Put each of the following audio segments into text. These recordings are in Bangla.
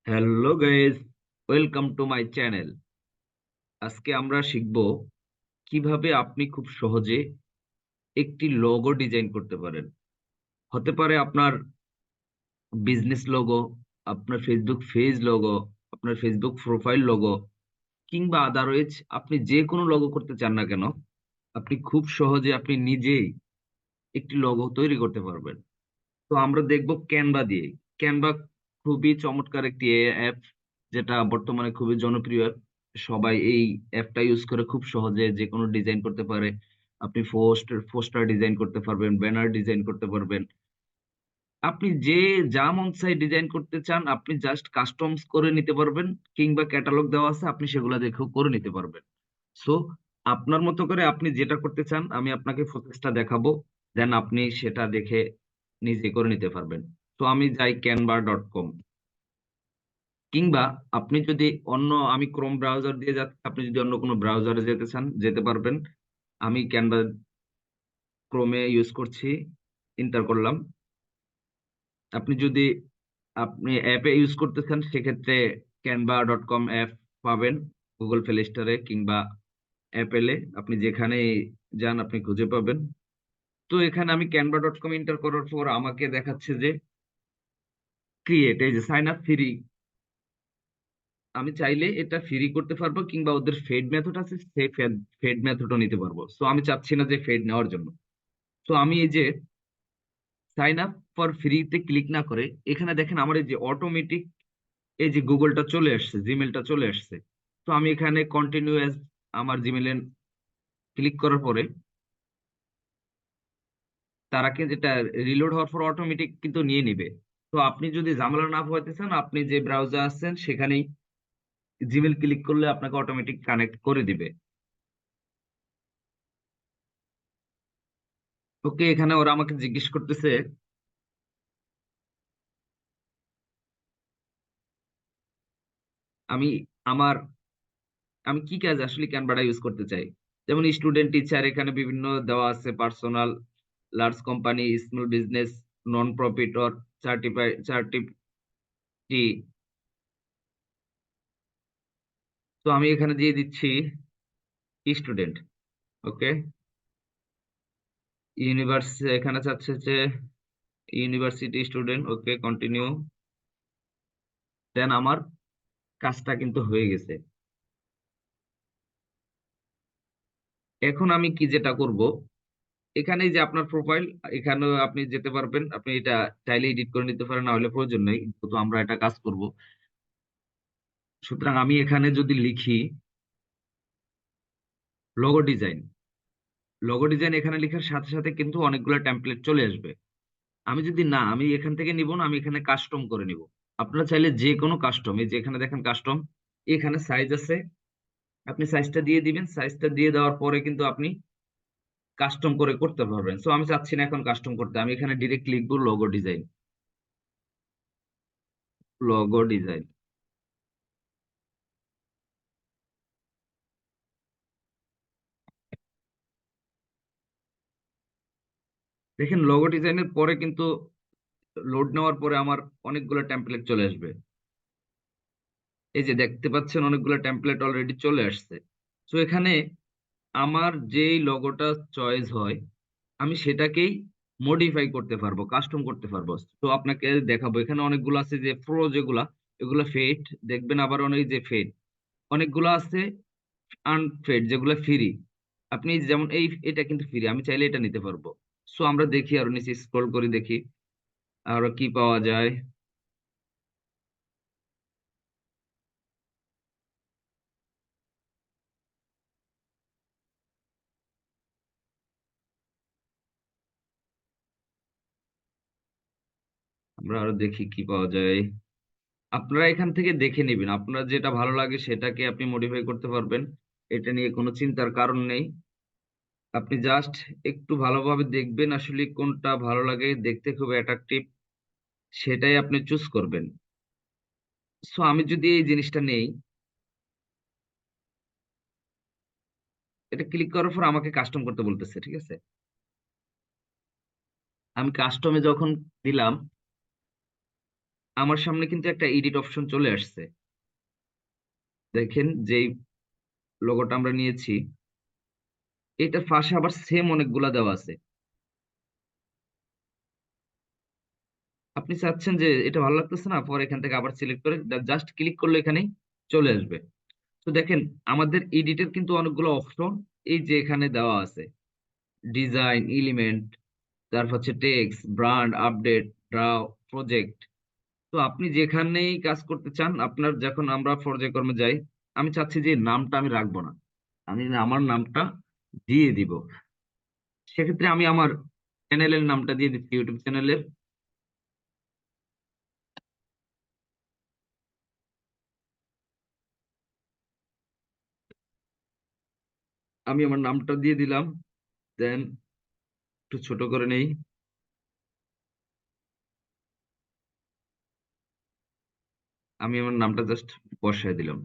Hello guys, welcome to my channel. আজকে আমরা শিখব কিভাবে আপনি খুব সহজে একটি লোগো ডিজাইন করতে পারেন। হতে পারে আপনার বিজনেস লোগো, আপনার ফেসবুক পেজ লোগো, আপনার ফেসবুক প্রোফাইল লোগো, কিংবা আদারওয়াইজ আপনি যে কোনো লোগো করতে চান না কেন, আপনি খুব সহজে আপনি নিজেই একটি লোগো তৈরি করতে পারবেন। তো আমরা দেখব ক্যানভা দিয়ে। ক্যানভা খুবই চমৎকার একটি অ্যাপ, যেটা বর্তমানে খুবই জনপ্রিয়। সবাই এই অ্যাপটা ইউজ করে খুব সহজে যে কোনো ডিজাইন করতে পারে। আপনি পোস্টার ডিজাইন করতে পারবেন, ব্যানার ডিজাইন করতে পারবেন। আপনি যা মন চাই ডিজাইন করতে চান, আপনি জাস্ট কাস্টমস করে নিতে পারবেন, কিংবা ক্যাটালগ দেওয়া আছে আপনি সেগুলো দেখেও করে নিতে পারবেন। সো আপনার মতো করে আপনি যেটা করতে চান আমি আপনাকে প্রসেসটা দেখাবো, দেন আপনি সেটা দেখে নিজে করে নিতে পারবেন। তো আমি যাই canva.com, কিংবা আপনি যদি আমি ক্রোম ব্রাউজার দিয়ে যাচ্ছি, আপনি যদি অন্য কোনো ব্রাউজারে যেতে চান যেতে পারবেন। আমি ক্যানভা ক্রোমে ইউজ করছি, এন্টার করলাম। আপনি যদি অ্যাপে ইউজ করতে চান সেক্ষেত্রে canva.com অ্যাপ পাবেন গুগল প্লে স্টোরে কিংবা অ্যাপেলে, আপনি যেখানে যান আপনি খুঁজে পাবেন। তো এখানে আমি canva.com এন্টার করার পর আমাকে দেখাচ্ছে যে ক্রিয়েট, এই যে সাইন আপ ফ্রি। আমি চাইলে এটা ফ্রি করতে পারবো, কিংবা ওদের ফেড মেথড আছে সেই ফেড মেথডও নিতে পারবো। সো আমি চাচ্ছি না যে ফেড নেওয়ার জন্য। তো আমি এই যে সাইন আপ ফর ফ্রিতে ক্লিক না করে এখানে দেখেন আমার এই যে অটোমেটিক এই যে গুগলটা চলে আসছে, জিমেলটা চলে আসছে। তো আমি এখানে কন্টিনিউ অ্যাজ আমার জিমেলে ক্লিক করার পরে তারা কিন্তু এটা রিলোড হওয়ার পর অটোমেটিক কিন্তু নিয়ে নিবে। তো আপনি যদি ঝামেলা না পোহাইতে চান, আপনি যে ব্রাউজার আছেন সেখানেই জিমেল ক্লিক করলে আপনাকে অটোমেটিক কানেক্ট করে দিবে। ওকে, এখানে ওরা আমাকে জিজ্ঞেস করতেছে আমি আমার আমি কি কাজ আসলে ক্যানভাটা ইউজ করতে চাই। যেমন স্টুডেন্ট, টিচার, এখানে বিভিন্ন দেওয়া আছে, personal, large company, small business, non profit or charity. তো আমি এখানে দিয়ে দিচ্ছি স্টুডেন্ট। ওকে, ইউনিভার্সিটি এখানে চাচ্ছে যে ইউনিভার্সিটি স্টুডেন্ট। ওকে, কন্টিনিউ। দেন আমার কাজটা কিন্তু হয়ে গেছে। এখন আমি কি যেটা করব, এখানে যে আপনার প্রোফাইল, এখানে আপনি যেতে পারবেন, আপনি এটা চাইলে এডিট করে নিতে পারেন, না হলে প্রয়োজন নেই, তো আমরা এটা কাজ করব। সুতরাং আমি এখানে যদি লিখি লোগো ডিজাইন, লোগো ডিজাইন এখানে লেখার সাথে সাথে কিন্তু অনেকগুলো টেমপ্লেট চলে আসবে। আমি এখান থেকে নিব না, আমি এখানে কাস্টম করে নিব। আপনারা চাইলে যে কোনো কাস্টম, এই যে এখানে দেখেন কাস্টম, এখানে সাইজ আছে, আপনি সাইজটা দিয়ে দিবেন। সাইজটা দিয়ে দেওয়ার পরে কিন্তু আপনি কাস্টম করে করতে পারবেন। সো আমি চাচ্ছি না এখন কাস্টম করতে, আমি এখানে ডিরেক্ট লিখবো লোগো ডিজাইন। লোগো ডিজাইন, দেখেন লোগো ডিজাইনের পরে কিন্তু লোড নেওয়ার পরে আমার অনেকগুলো টেমপ্লেট চলে আসবে। এই যে দেখতে পাচ্ছেন অনেকগুলো টেমপ্লেট অলরেডি চলে আসছে। তো এখানে আমার যেই লোগোটা চয়েস হয় আমি সেটাকেই মডিফাই করতে পারবো, কাস্টম করতে পারবো। তো আপনাকে দেখাবো, এখানে অনেকগুলো আছে যে প্রো যেগুলা, এগুলো ফেড দেখবেন, আবার অনেক যে ফেড অনেকগুলো আছে, আনফেড যেগুলো ফ্রি। আপনি যেমন এটা কিন্তু ফ্রি, আমি চাইলে এটা নিতে পারবো। সো আমরা দেখি আরো নিচে স্ক্রল করে দেখি আরো কি পাওয়া যায়। আমরা আরো দেখি কি পাওয়া যায়। আপনারা এখান থেকে দেখে নেবেন, আপনার যেটা ভালো লাগে সেটাকে আপনি মডিফাই করতে পারবেন। এটা নিয়ে কোনো চিন্তার কারণ নেই। আপনি জাস্ট একটু ভালোভাবে দেখবেন আসলে কোনটা ভালো লাগে, দেখতে খুব অ্যাট্রাকটিভ, সেটাই আপনি চুজ করবেন। সো আমি যদি এই জিনিসটা নেই, এটা ক্লিক করার পর আমাকে কাস্টম করতে বলতেছে, ঠিক আছে। আমি কাস্টমে যখন দিলাম, আমার সামনে কিন্তু একটা এডিট অপশন চলে আসছে। দেখেন যেই লোগোটা আমরা নিয়েছি, এটার পাশে আবার সেম অনেকগুলা দেওয়া আছে। আপনি চাচ্ছেন যে এটা ভালো লাগতেছে না, পরে এখান থেকে আবার সিলেক্ট করে জাস্ট ক্লিক করলে এখানেই চলে আসবে। তো দেখেন, আমাদের এডিটের কিন্তু অনেকগুলো অপশন এই যে এখানে দেওয়া আছে। ডিজাইন, এলিমেন্ট, তারপর হচ্ছে টেক্সট, ব্র্যান্ড, আপডেট, ড্রাও, প্রজেক্ট। তো আপনি যেখানেই কাজ করতে চান, আপনার যখন আমরা পর্যায়ক্রমে যাই, আমি চাচ্ছি যে নামটা আমি রাখবো না, আমি আমার নামটা দিয়ে দিব। সেক্ষেত্রে আমি আমার চ্যানেলের নামটা দিয়ে দিচ্ছি, ইউটিউব চ্যানেলের। আমি আমার নামটা দিয়ে দিলাম। দেন একটু ছোট করে নেই। আমি আমার নামটা জাস্ট বসায় দিলাম।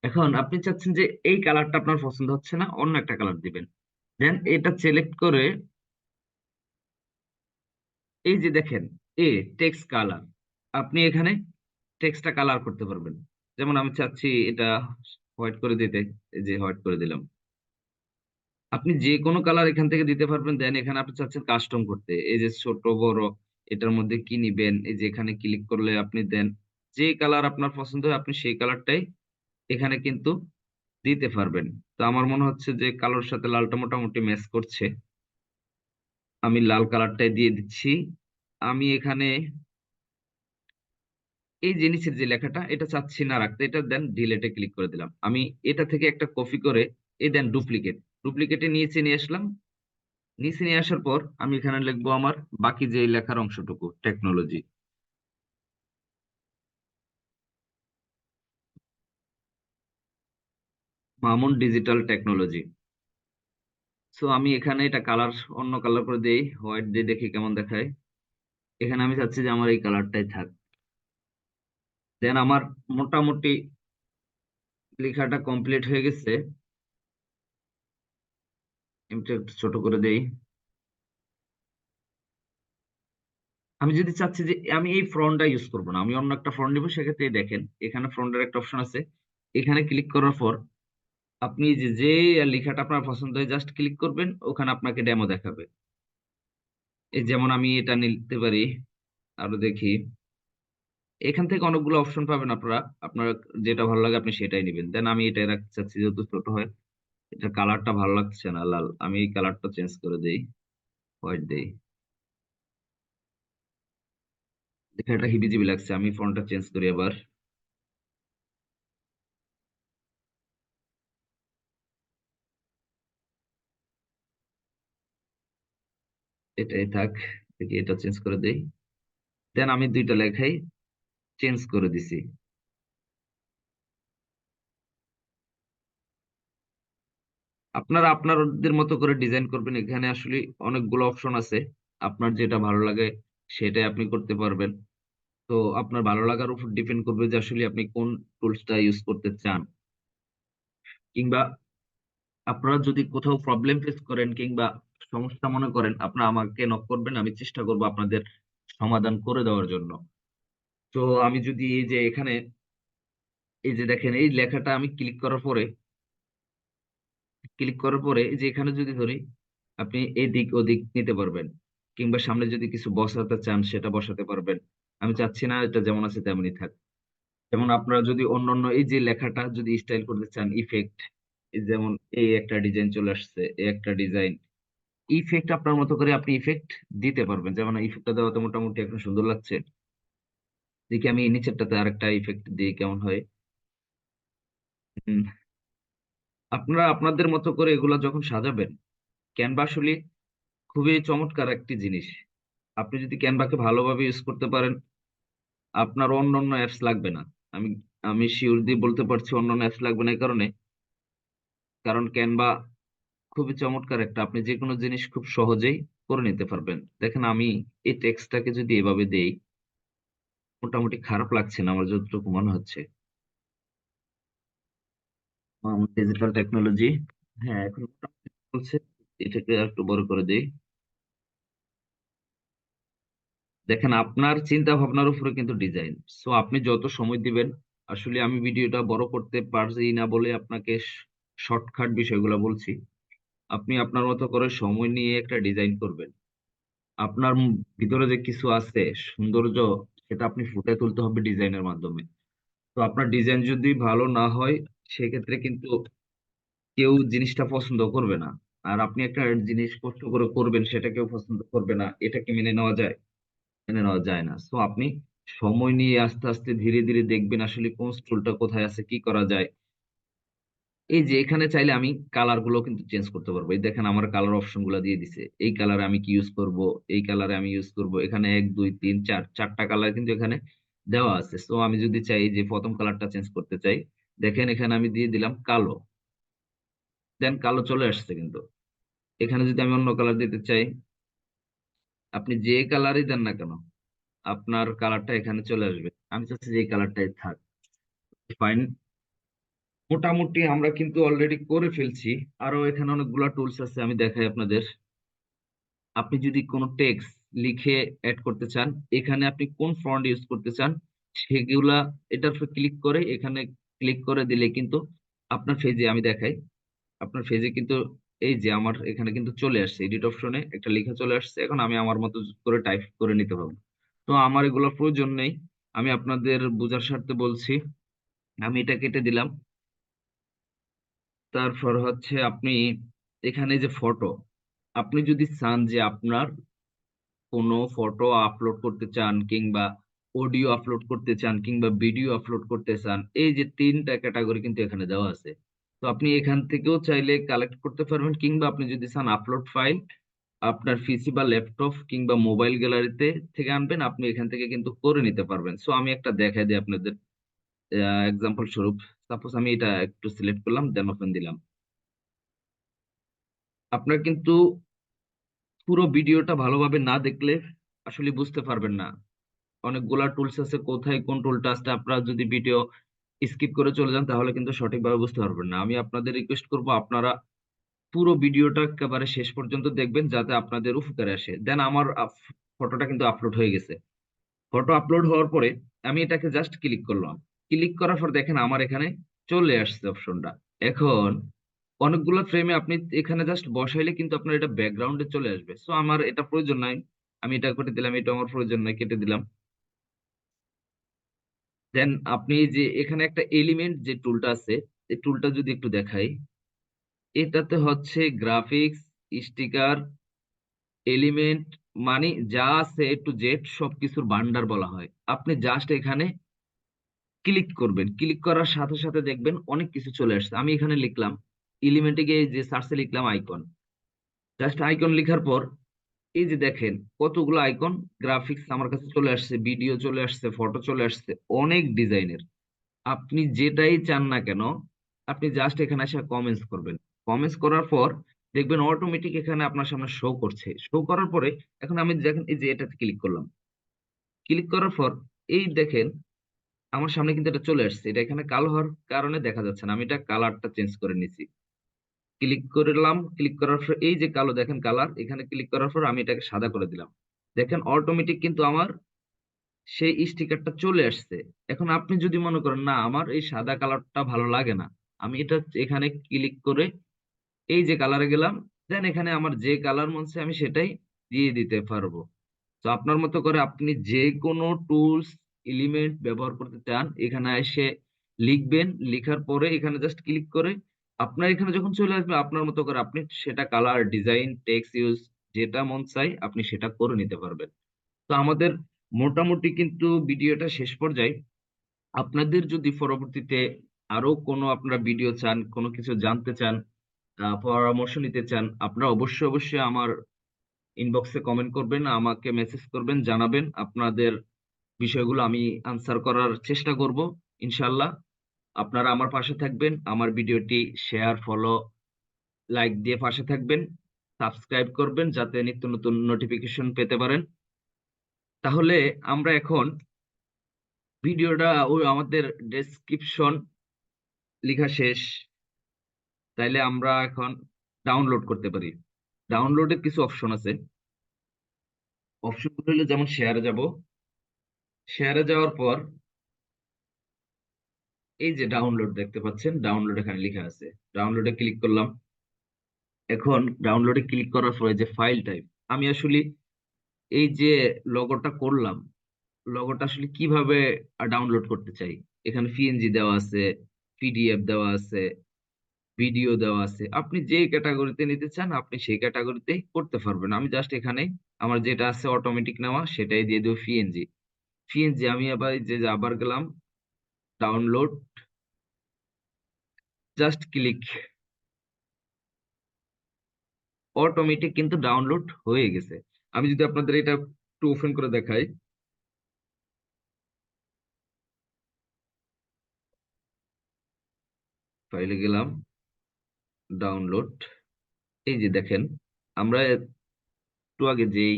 এখন আপনি চাচ্ছেন যে এই কালারটা আপনার পছন্দ হচ্ছে না, অন্য একটা কালার দিবেন। দেন এটা সিলেক্ট করে এই যে দেখেন, টেক্সট কালার, আপনি এখানে টেক্সটটা কালার করতে পারবেন। যেমন আমি চাচ্ছি এটা হোয়াইট করে দিতে, এই যে হোয়াইট করে দিলাম। আপনি যে কোনো কালার এখান থেকে দিতে পারবেন। দেন এখানে আপনি চাচ্ছেন কাস্টম করতে, এই যে ছোট বড়, এটার মধ্যে কি নিবেন, এই যে এখানে ক্লিক করলে আপনি দেন যে কালার আপনার পছন্দ হয় আপনি সেই কালারটাই এখানে কিন্তু দিতে পারবেন। তো আমার মনে হচ্ছে যে কালোর সাথে লালটা মোটামুটি ম্যাচ করছে, আমি লাল কালারটাই দিয়ে দিচ্ছি। আমি এখানে এই জিনিসের যে লেখাটা এটা চাচ্ছি না রাখতে, এটা দেন ডিলেটে ক্লিক করে দিলাম। আমি এটা থেকে একটা কপি করে এই দেন ডুপ্লিকেট, ডুপ্লিকেটে নিচে নিয়ে আসলাম। নিচে নিয়ে আসার পর আমি এখানে লিখবো আমার বাকি যে লেখার অংশটুকু, technology, Mamun digital technology. So আমি এখানে এটা কালার অন্য কালার করে দেই, হোয়াইট দিয়ে দেখি কেমন দেখায়। এখানে আমি চাচ্ছি যে আমার এই কালারটাই থাক। দেন আমার মোটামুটি লেখাটা কমপ্লিট হয়ে গেছে। আমি একটু ছোট করে দেই। আমি যদি চাচ্ছি যে আমি এই ফ্রন্টটা ইউজ করবো না, আমি অন্য একটা ফ্রন্ট নিবো, সেক্ষেত্রে এই দেখেন এখানে ফ্রন্টের একটা অপশন আছে। এখানে ক্লিক করার পর আপনি যে যে লেখাটা আপনার পছন্দ হয় জাস্ট ক্লিক করবেন, ওখানে আপনাকে ডেমো দেখাবে। এই যেমন আমি এটা নিতে পারি। আরো দেখি, এখান থেকে অনেকগুলো অপশন পাবেন আপনারা, আপনার যেটা ভালো লাগে আপনি সেটাই নেবেন। দেন আমি এটাই রাখতে চাচ্ছি যেহেতু ছোট হয়। এটা কালারটা ভালো লাগছে না, লাল, আমি এই কালারটা চেঞ্জ করে দেই, হোয়াইট দেই। দেখেন এটা হিবিজিবি লাগছে, আমি ফন্টটা চেঞ্জ করি আবার। এটাই থাক, দেখি এটা চেঞ্জ করে দেই। দেন আমি দুইটা লেখাই চেঞ্জ করে দিছি। আপনারা আপনাদের মতো করে ডিজাইন করবেন, এখানে আসলে অনেকগুলো অপশন আছে, আপনার যেটা ভালো লাগে সেটাই আপনি করতে পারবেন। তো আপনার ভালো লাগার উপর ডিপেন্ড করবে যে আসলে আপনি কোন টুলসটা ইউজ করতে চান। কিংবা আপনারা যদি কোথাও প্রবলেম ফেস করেন কিংবা সমস্যা মনে করেন, আপনারা আমাকে নক করবেন, আমি চেষ্টা করবো আপনাদের সমাধান করে দেওয়ার জন্য। তো আমি যদি এই যে এখানে এই যে দেখেন এই লেখাটা আমি ক্লিক করার পরে এই যে এখানে যদি ধরি, আপনি এদিক ওদিক নিতে পারবেন। কিংবা সামনে যদি কিছু বসাতে চান সেটা বসাতে পারবেন। আমি চাচ্ছি না এটা যেমন আছে তেমনই থাক। যেমন আপনারা যদি অন্যান্য এই যে লেখাটা যদি স্টাইল করতে চান, ইফেক্ট, যেমন এই একটা ডিজাইন চলে আসছে, এই একটা ডিজাইন, ইফেক্ট আপনার মতো করে আপনি ইফেক্ট দিতে পারবেন। যেমন ইফেক্টটা দেওয়াতে মোটামুটি এখন সুন্দর লাগছে। দেখি আমি নিচেরটাতে আরেকটা ইফেক্ট দিই কেমন হয়। হুম, আপনারা আপনাদের মতো করে এগুলা যখন সাজাবেন, ক্যানভা আসলে খুবই চমৎকার একটি জিনিস। আপনি যদি ক্যানভাকে ভালোভাবে ইউজ করতে পারেন, আপনার অন্য অন্য অ্যাপস লাগবে না। আমি আমি শিওর দিয়ে বলতে পারছি অন্য অন্য অ্যাপস লাগবে না, এই কারণে কারণ ক্যানভা খুবই চমৎকার একটা, আপনি যে কোনো জিনিস খুব সহজেই করে নিতে পারবেন। দেখেন আমি এই টেক্সটটাকে যদি এভাবে দেই, মোটামুটি খারাপ লাগছে না আমার যতটুকু মনে হচ্ছে। ডিজিটাল টেকনোলজি, হ্যাঁ এখন মোটামুটি চলছে। এটাকে আর একটু বড় করে দিই। দেখেন আপনার চিন্তা ভাবনার উপরে কিন্তু ডিজাইন। সো আপনি যত সময় দিবেন, আসলে আমি ভিডিওটা বড় করতে পারছি না বলে আপনাকে শর্টকাট বিষয়গুলো বলছি। আপনি আপনার মতো করে সময় নিয়ে একটা ডিজাইন করবেন। আপনার ভিতরে যে কিছু আছে সৌন্দর্য, সেটা আপনি ফুটে তুলতে হবে ডিজাইনের মাধ্যমে। তো আপনার ডিজাইন যদি ভালো না হয়, সেক্ষেত্রে কিন্তু কেউ জিনিসটা পছন্দ করবে না। আর আপনি একটা জিনিস কষ্ট করে করবেন, সেটা কেউ পছন্দ করবে না, এটা কি মেনে নেওয়া যায়? মেনে নেওয়া যায় না। সো আপনি সময় নিয়ে আস্তে আস্তে ধীরে ধীরে দেখবেন আসলে কোন স্টুলটা কোথায় আছে, কি করা যায়। এই যে এখানে চাইলে আমি কালার গুলো কিন্তু চেঞ্জ করতে পারবো। এই দেখেন আমার কালার অপশন গুলো দিয়ে দিছে, এই কালারে আমি কি ইউজ করব, এই কালারে আমি ইউজ করব। এখানে এক দুই তিন চার, চারটা কালার কিন্তু এখানে দেওয়া আছে। সো আমি যদি চাই যে প্রথম কালারটা চেঞ্জ করতে চাই, দেখেন এখানে আমি দিয়ে দিলাম কালো, দেন কালো চলে আসছে। কিন্তু এখানে যদি আমি অন্য কালার দিতে চাই, আপনি যে কালারই দেন না কেন, আপনার কালারটা এখানে চলে আসবে। আমি চাচ্ছি যে এই কালারটাই থাক। ফাইন। মোটামুটি আমরা কিন্তু অলরেডি করে ফেলছি। আরো এখানে অনেকগুলা টুলস আছে, আমি দেখাই আপনাদের। আপনি যদি কোনো টেক্সট লিখে অ্যাড করতে চান, এখানে আপনি কোন ফন্ট ইউজ করতে চান সেগুলা, এটার উপর ক্লিক করে, এখানে ক্লিক করে দিলে কিন্তু আপনার পেজে, আমি দেখাই, আপনার পেজে কিন্তু এই যে আমার এখানে কিন্তু চলে আসছে, এডিট অপশনে একটা লেখা চলে আসছে। এখন আমি আমার মতো করে টাইপ করে নিতে পারবো। তো আমার এগুলোর প্রয়োজন নেই, আমি আপনাদের বোঝার স্বার্থে বলছি। আমি এটা কেটে দিলাম। তারপর হচ্ছে আপনি এখানে যে ফটো, আপনি যদি চান যে আপনার কোনো ফটো আপলোড করতে চান, কিংবা অডিও আপলোড করতে চান, কিংবা ভিডিও আপলোড করতে চান, এই যে তিনটা ক্যাটাগরি কিন্তু এখানে দেওয়া আছে। তো আপনি এখান থেকেও চাইলে কালেক্ট করতে পারবেন, কিংবা আপনি যদি চান আপলোড ফাইল আপনার পিসি বা ল্যাপটপ কিংবা মোবাইল গ্যালারিতে থেকে আনবেন, আপনি এখান থেকে কিন্তু করে নিতে পারবেন। সো আমি একটা দেখাই দিই আপনাদের এক্সাম্পল স্বরূপ। সাপোজ আমি এটা একটু সিলেক্ট করলাম, দেন ওপেন দিলাম। আপনার কিন্তু পুরো ভিডিওটা ভালোভাবে না দেখলে আসলে বুঝতে পারবেন না। অনেকগুলা টুলস আছে, কোথায় কোন টুলটা আছে, আপনারা যদি ভিডিও স্কিপ করে চলে যান তাহলে কিন্তু সঠিকভাবে বুঝতে পারবেন না। আমি আপনাদের রিকোয়েস্ট করব, আপনারা পুরো ভিডিওটা একেবারে শেষ পর্যন্ত দেখবেন, যাতে আপনাদের উপকারে আসে। দেন আমার ফটোটা কিন্তু আপলোড হয়ে গেছে। ফটো আপলোড হওয়ার পরে আমি এটাকে জাস্ট ক্লিক করলাম। ক্লিক করার পর দেখেন আমার এখানে চলে আসছে অপশনটা। এখন অনেকগুলো ফ্রেমে আপনি এখানে জাস্ট বসাইলে কিন্তু আপনার এটা ব্যাকগ্রাউন্ডে চলে আসবে। সো আমার এটা প্রয়োজন নাই, আমি এটা কেটে দিলাম। এটা আমার প্রয়োজন নাই, কেটে দিলাম। দেন আপনি যে এখানে একটা এলিমেন্ট যে টুলটা আছে, এই টুলটা যদি একটু দেখাই, এটাতে হচ্ছে গ্রাফিক্স, স্টিকার, এলিমেন্ট, মানে যা আছে এ টু জেড সবকিছুর ভান্ডার বলা হয়। আপনি জাস্ট এখানে ক্লিক করবেন, ক্লিক করার সাথে সাথে দেখবেন অনেক কিছু চলে আসছে। আমি এখানে লিখলাম, এলিমেন্টে গিয়ে যে সার্চে লিখলাম আইকন। জাস্ট আইকন লেখার পর এই যে দেখেন কতগুলো আইকন, গ্রাফিক্স আমার কাছে চলে আসছে, ভিডিও চলে আসছে, ফটো চলে আসছে, অনেক ডিজাইনের। আপনি যেটাই চান না কেন, আপনি জাস্ট এখানে এসে কমেন্টস করবেন। কমেন্টস করার পর দেখবেন অটোমেটিক এখানে আপনার সামনে শো করছে। শো করার পরে এখন আমি দেখেন এই যে এটাতে ক্লিক করলাম। ক্লিক করার পর এই দেখেন আমার সামনে কিন্তু এটা চলে আসছে। এটা এখানে কালো হওয়ার কারণে দেখা যাচ্ছে না, আমি এটা কালারটা চেঞ্জ করে নিছি। ক্লিক করলাম, ক্লিক করার পর এই যে কালো দেখেন কালার, এখানে ক্লিক করার পর আমি এটাকে সাদা করে দিলাম। দেখেন অটোমেটিক কিন্তু আমার সেই স্টিকারটা চলে আসছে। এখন আপনি যদি মনে করেন না আমার এই সাদা কালারটা ভালো লাগে না, আমি এটা এখানে ক্লিক করে এই যে কালারে গেলাম, দেন এখানে আমার যে কালার মন চায় আমি সেটাই দিয়ে দিতে পারবো। তো আপনার মতো করে আপনি যে কোনো টুলস, এলিমেন্ট ব্যবহার করতে চান, এখানে এসে লিখবেন। লিখার পরে এখানে জাস্ট ক্লিক করে আপনার এখানে যখন চলে আসবে, আপনার মতো করে আপনি সেটা কালার, ডিজাইন, টেক্সট ইউজ যেটা মন চাই আপনি সেটা করে নিতে পারবেন। তো আমাদের মোটামুটি কিন্তু ভিডিওটা শেষ পর্যায়ে। আপনাদের যদি পরবর্তীতে আরো কোনো আপনারা ভিডিও চান, কোনো কিছু জানতে চান, পরামর্শ নিতে চান, আপনারা অবশ্যই অবশ্যই আমার ইনবক্সে কমেন্ট করবেন, আমাকে মেসেজ করবেন, জানাবেন আপনাদের বিষয়গুলো, আমি আনসার করার চেষ্টা করব ইনশাল্লাহ। আপনারা আমার পাশে থাকবেন, আমার ভিডিওটি শেয়ার, ফলো, লাইক দিয়ে পাশে থাকবেন, সাবস্ক্রাইব করবেন যাতে নিত্য নতুন নোটিফিকেশন পেতে পারেন। তাহলে আমরা এখন ভিডিওটা ওই আমাদের ডেসক্রিপশন লেখা শেষ, তাইলে আমরা এখন ডাউনলোড করতে পারি। ডাউনলোডের কিছু অপশন আছে। অপশন হলো যেমন শেয়ারে যাব, শেয়ারে যাওয়ার পর এই যে ডাউনলোড দেখতে পাচ্ছেন, ডাউনলোড এখানে লেখা আছে, ডাউনলোডে ক্লিক করলাম। এখন ডাউনলোডে ক্লিক করার পরে যে ফাইল টাইপ, আমি আসলে এই যে লগোটা করলাম, লগোটা আসলে কিভাবে ডাউনলোড করতে চাই। এখানে পিএনজি দেওয়া আছে, পিডিএফ দেওয়া আছে, ভিডিও দেওয়া আছে। আপনি যে ক্যাটাগরিতে নিতে চান আপনি সেই ক্যাটাগরিতেই করতে পারবেন। আমি জাস্ট এখানে আমার যেটা আছে অটোমেটিক নেওয়া সেটাই দিয়ে দেবো পিএনজি। পিএনজি আমি আবার এই যে আবার গেলাম ডাউনলোড, জাস্ট ক্লিক, অটোমেটিক কিন্তু ডাউনলোড হয়ে গেছে। আমি যদি আপনাদের এটা একটু ওপেন করে দেখাই, ফাইলে গেলাম, ডাউনলোড, এই যে দেখেন আমরা একটু আগে যেই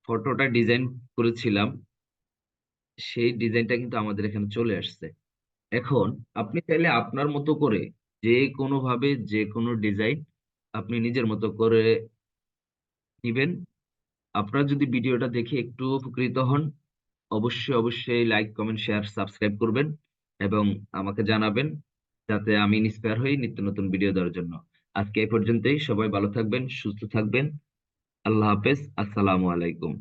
ফটোটা ডিজাইন করেছিলাম সেই ডিজাইনটা কিন্তু আমাদের এখানে চলে আসছে। এখন আপনি চাইলে আপনার মতো করে যে কোনো ভাবে যে কোনো ডিজাইন আপনি নিজের মতো করে দিবেন। আপনারা যদি ভিডিওটা দেখে একটু উপকৃত হন, অবশ্যই অবশ্যই লাইক কমেন্ট শেয়ার সাবস্ক্রাইব করবেন এবং আমাকে জানাবেন, যাতে আমি ইন্সপায়ার হই নিত্য নতুন ভিডিও দেওয়ার জন্য। আজকে এই পর্যন্তই, সবাই ভালো থাকবেন, সুস্থ থাকবেন। আল্লাহ হাফেজ, আসসালামু আলাইকুম।